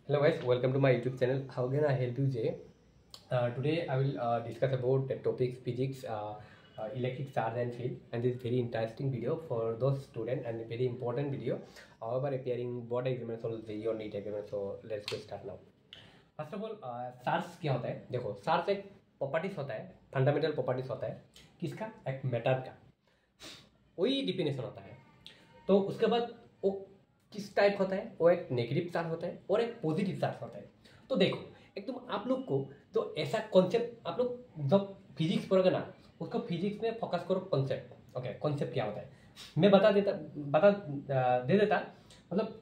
Hello guys, welcome to my YouTube channel. How can I help you, Jay? Today I will discuss about the topics physics, electric charge and field, and this is very interesting video for those students and a very important video. However, appearing board exams or JEE or NEET exam. So let's get start now. First of all charge क्या होता है? देखो, charge एक properties होता है, fundamental properties होता है किसका? एक मैटर का, वही डिफिनेशन होता है। तो उसके बाद वो किस टाइप होता है? वो एक नेगेटिव चार्ज होता है और एक पॉजिटिव चार्ज होता है। तो देखो, एकदम आप लोग को तो ऐसा कॉन्सेप्ट, आप लोग जब फिजिक्स पढ़ोगे ना, उसको फिजिक्स में फोकस करो कॉन्सेप्ट। ओके, कॉन्सेप्ट क्या होता है मैं बता दे देता। मतलब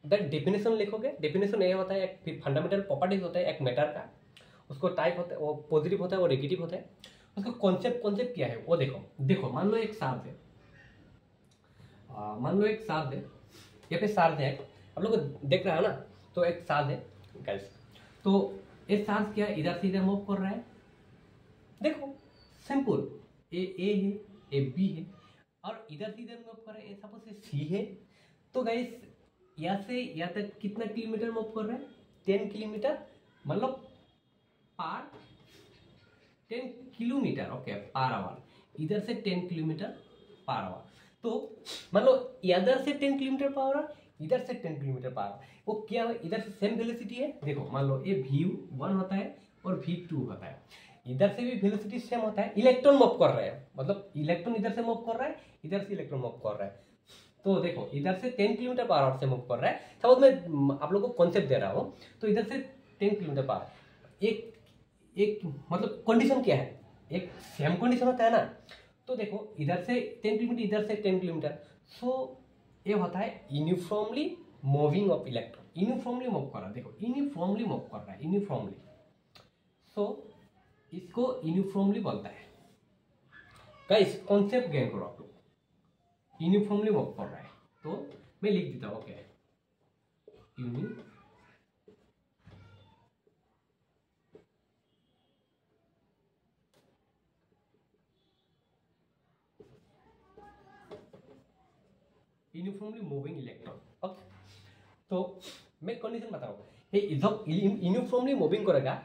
डेफिनेशन लिखोगे, डेफिनेशन ये होता है एक फंडामेंटल प्रॉपर्टीज होता है एक मैटर का, उसको टाइप होता है, वो पॉजिटिव होता है, वो नेगेटिव होता है। उसका कॉन्सेप्ट क्या है वो देखो। मान लो एक चार्ज है, यहाँ पे चार्ज है, आप लोग देख रहा है ना। तो एक चार्ज है गाइस, तो ये चार्ज क्या है? इधर से इधर मूव कर रहा है। देखो सिंपल, ए है, ए बी है, और इधर से इधर मूव कर रहा है। सपोज सी है, तो गाइस यहाँ से यहाँ तक कितना किलोमीटर मूव कर रहा है? 10 किलोमीटर, मतलब पर 10 किलोमीटर, ओके, पर आवर। इधर से 10 किलोमीटर पर आवर। तो मान लो इधर से 10 किलोमीटर पर आवर, इधर से 10 किलोमीटर पर आवर। वो क्या है? इधर से सेम वेलोसिटी है। देखो मान लो ये v1 होता है और v2 होता है। इधर से भी वेलोसिटी सेम होता है। इलेक्ट्रॉन मूव कर रहे हैं, मतलब इलेक्ट्रॉन इधर से मूव कर रहा है, इधर से इलेक्ट्रॉन मूव कर रहा है। तो देखो इधर से 10 किलोमीटर पर आवर से मूव कर रहा है। सपोज मैं आप लोगों को कॉन्सेप्ट दे रहा हूँ। तो इधर से 10 किलोमीटर पर आवर, एक मतलब कंडीशन क्या है? एक सेम कंडीशन होता है ना। तो देखो इधर से 10 किलोमीटर, इधर से 10 किलोमीटर, सो ये होता है uniformly moving of electron. Uniformly move कर रहा है, देखो यूनिफॉर्मली मूव कर रहा है, यूनिफॉर्मली। सो इसको यूनिफॉर्मली बोलता है। गाइस कॉन्सेप्ट गेन करो आप लोग, यूनिफॉर्मली मूव कर रहा है। तो मैं लिख देता हूँ, okay, uniformly moving electron. Okay, तो मैं कंडीशन बता रहा हूँ, जब यूनिफॉर्मली मूविंग करेगा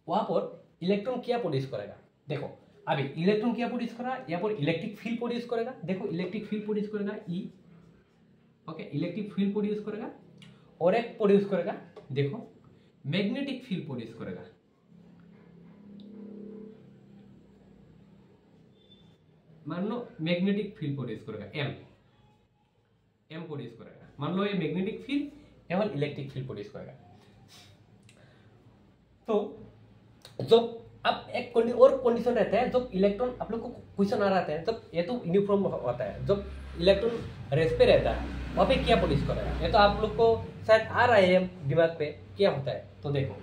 वहां पर इलेक्ट्रॉन क्या प्रोड्यूस करेगा? देखो अभी इलेक्ट्रॉन क्या प्रोड्यूस कर रहा है? यहाँ पर इलेक्ट्रिक फील्ड प्रोड्यूस करेगा। देखो इलेक्ट्रिक फील्ड प्रोड्यूस करेगा ई, ओके, इलेक्ट्रिक फील्ड प्रोड्यूस करेगा। और एक प्रोड्यूस करेगा, देखो मैग्नेटिक फील्ड प्रोड्यूस करेगा। मान लो मैग्नेटिक फील्ड प्रोड्यूस करेगा, एम प्रोड्यूस करेगा। मान लो ये मैग्नेटिक फील्ड एवं इलेक्ट्रिक फील्ड प्रोड्यूस करेगा। तो जब अब एक और कंडीशन रहता है, जब इलेक्ट्रॉन, आप लोग को क्वेश्चन आ रहा है, जब ये तो यूनिफॉर्म होता है, जब इलेक्ट्रॉन रेस्ट पे रहता है वहां पे क्या प्रोड्यूस कर रहा है? ये तो आप लोग को शायद आ रहा है दिमाग पे, क्या होता है? तो देखो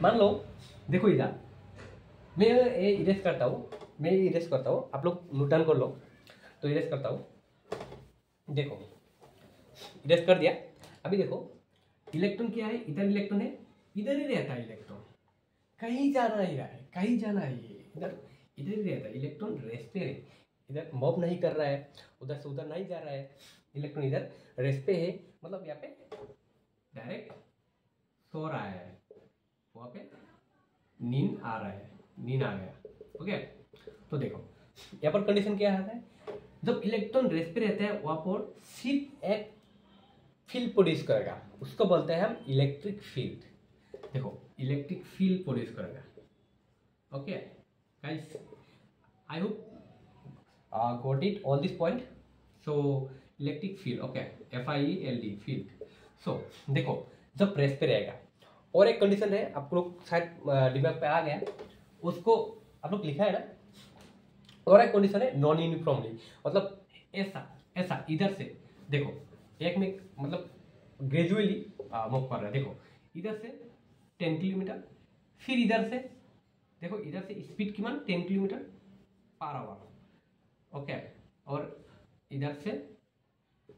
मान लो, देखो इधर मैं ये इरेज करता हूँ, आप लोग नोटन कर लो। तो इरेज करता हूँ, देखो इरेज कर दिया। अभी देखो इलेक्ट्रॉन क्या है? इधर इलेक्ट्रॉन है, इधर ही रहता है इलेक्ट्रॉन, कहीं जाना ही रहा है, कहीं जाना ही है, इधर इधर ही रहता है। इलेक्ट्रॉन रेस्ट पे है, इधर मूव नहीं कर रहा है, उधर से उधर नहीं जा रहा है। इलेक्ट्रॉन इधर रेस्ट पे है, मतलब यहाँ पे डायरेक्ट सो रहा है, वहाँ पे नींद आ रहा है, नींद आ गया। ओके, तो देखो यहाँ पर कंडीशन क्या आता है? जब इलेक्ट्रॉन रेस्ट पे रहता है वहाँ पर सिर्फ एक फील्ड प्रोड्यूस करेगा, उसको बोलते हैं हम इलेक्ट्रिक फील्ड। देखो इलेक्ट्रिक फील्ड प्रोड्यूस करेगा। Okay guys, I hope got it all this point. So electric field, okay, FIELD field. So देखो जब प्रेस पे रहेगा, और एक कंडीशन है आप लोग शायद दिमाग पे आ गया, उसको आप लोग लिखा है ना। और एक कंडीशन है नॉन यूनिफॉर्मली, मतलब ऐसा इधर से देखो, एक में मतलब ग्रेजुअली मूव कर रहा है। देखो इधर से 10 किलोमीटर, फिर इधर से देखो, इधर से स्पीड की मान 10 किलोमीटर पर आवर, ओके। और इधर से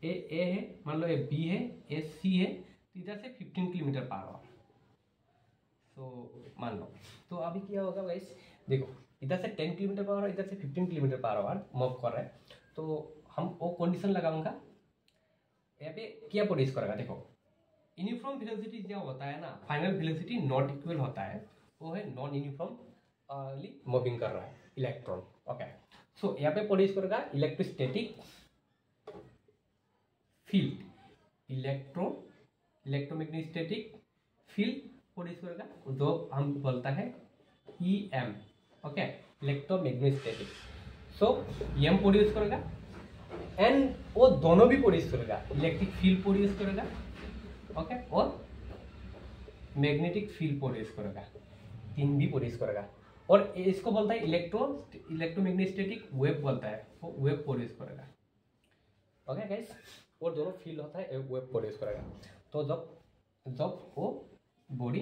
ए है, मान लो ये बी है, ए सी है, तो इधर से 15 किलोमीटर पर आवर। सो मान लो, तो अभी क्या होगा गाइस? देखो इधर से 10 किलोमीटर पर आवर, इधर से 15 किलोमीटर पर आवर मूव कर रहा है। तो हम वो कंडीशन लगाऊंगा, यहाँ पे क्या प्रोड्यूस करेगा? देखो यूनिफॉर्म वेलोसिटी जो होता है ना, फाइनल वेलोसिटी नॉट इक्वल होता है, वो है नॉन यूनिफॉर्मली मूविंग कर रहा है इलेक्ट्रॉन। ओके, सो यहाँ पे प्रोड्यूस करेगा electrostatic field, electromagnetic field produce करेगा, जो हम बोलता है EM। Okay, electromagnetic. So EM produce करेगा एंड वो दोनों भी प्रोड्यूस करेगा, इलेक्ट्रिक फील्ड प्रोड्यूस करेगा, ओके, और मैग्नेटिक फील्ड प्रोड्यूस करेगा, तीन भी प्रोड्यूस करेगा। और इसको बोलता है इलेक्ट्रोमैग्नेटिक वेव बोलता है, वो वेव प्रोड्यूस करेगा। ओके गाइस, और दोनों फील्ड होता है, वेव प्रोड्यूस करेगा। तो जब वो बॉडी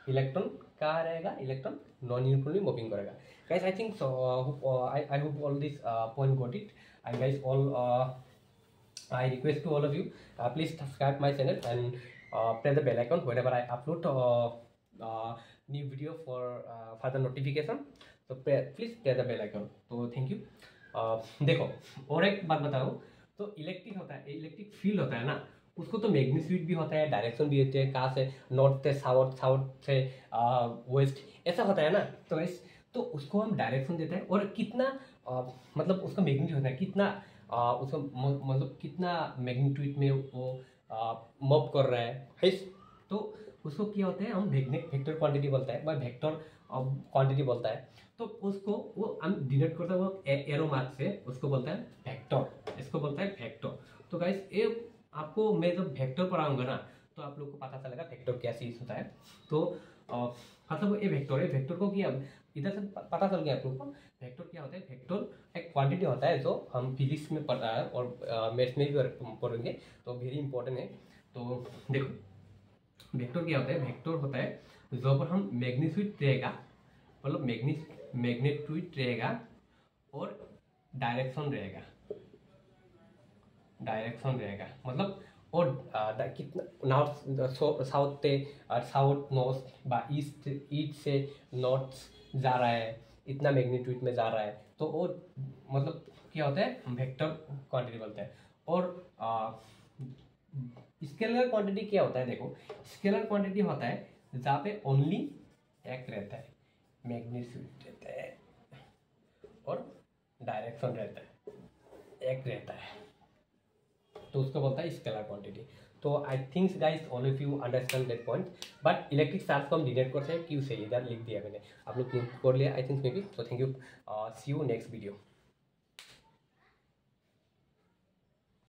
इलेक्ट्रॉन कहाँ रहेगा, इलेक्ट्रॉन नॉन यूनिफॉर्मली मूविंग करेगा। Guys I think so, I hope all this point got it. And guys all, I request to all of you, please subscribe my channel and press the bell icon whenever I upload new video for further notification. So please press the bell icon. तो thank you। देखो और एक बात बताओ, तो electric होता है, electric field होता है ना, उसको तो मैग्नीट्यूड भी होता है, डायरेक्शन भी होती है, कहाँ से नॉर्थ से साउथ, साउथ से वेस्ट, ऐसा होता है ना। तो इस तो उसको हम डायरेक्शन देते हैं, और कितना मतलब उसका मैग्नीट्यूड होता है, कितना उसका मतलब कितना मैग्नीट्यूड में वो मूव कर रहा है। तो उसको क्या होता है, हम वेक्टर क्वांटिटी बोलता है, वेक्टर क्वांटिटी बोलता है। तो उसको वो हम डिनोट करता है वो एरो मार्क से, उसको बोलता है वेक्टर, इसको बोलता है वेक्टर। तो गाइस ये आपको मैं जब वेक्टर पढ़ाऊंगा ना, तो आप लोग को पता चलेगा वेक्टर क्या चीज होता है। तो मतलब ये वेक्टर है, वेक्टर को क्या इधर से पता चल गया आप लोग को, वेक्टर क्या होता है। वेक्टर एक क्वांटिटी होता है जो हम फिजिक्स में पढ़ा है और मैथ्स में भी पढ़ेंगे, तो वेरी इंपॉर्टेंट है। तो देखो वेक्टर क्या होता है, वेक्टर होता है जो पर हम मैग्नीट्यूड रहेगा, मतलब मैग्नीट्यूड रहेगा और डायरेक्शन रहेगा, मतलब और कितना नॉर्थ साउथ से साउथ नॉर्थ बा ईस्ट से नॉर्थ जा रहा है, इतना मैग्नीट्यूड में जा रहा है, तो वो मतलब क्या होता है, वेक्टर क्वांटिटी बोलते हैं। और स्केलर क्वांटिटी क्या होता है, देखो स्केलर क्वांटिटी होता है जहाँ पे ओनली एक रहता है, मैग्नीट्यूड रहता है और डायरेक्शन रहता है, एक रहता है, तो उसको बोलता है स्केलर क्वांटिटी। तो आई thinks guys all of you understand that point. But electric charge को हम डिनोट करते हैं क्यू से, इधर लिख दिया मैंने, आप लोग कर लिया आई थिंक मे बी। तो thank you, see you next video.